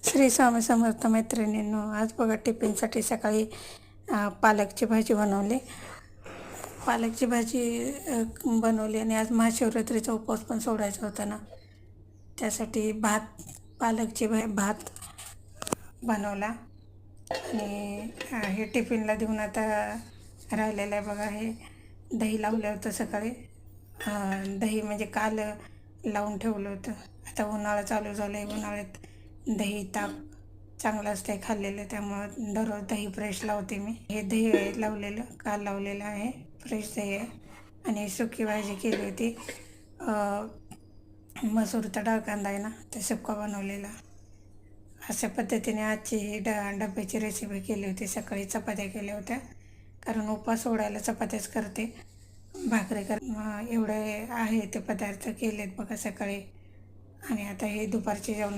श्री स्वामी समर्थ मैत्रिणींनो, आज बघा टिफिनसाठी सकाळी पालकची भाजी बनवली. पालकची भाजी बनवली आणि आज महाशिवरात्रीचा उपवास पण सोडायचा होता ना, त्यासाठी पालकची भात बनवला. आणि हे टिफिनला देऊन आता राहिलेलं आहे बघा. हे दही लावलं होतं सकाळी. दही म्हणजे काल लावून ठेवलं होतं. आता उन्हाळा चालू झालं आहे, उन्हाळ्यात दही ताक चांगलं असते खाल्लेलं, त्यामुळं दररोज दही फ्रेश लावते मी. हे दही लावलेलं काल लावलेलं आहे, फ्रेश दही आहे. आणि सुकी भाजी केली होती, मसूरचा डाळ कांदा आहे ना, ते सुक्का बनवलेला. अशा पद्धतीने आजची ही डब्याची रेसिपी केली होती. सकाळी चपात्या केल्या होत्या, कारण उपवास सोडायला चपात्याच करते. भाकरी एवढे आहे ते पदार्थ केलेत बघा सकाळी. आणि आता हे दुपारचे जेवण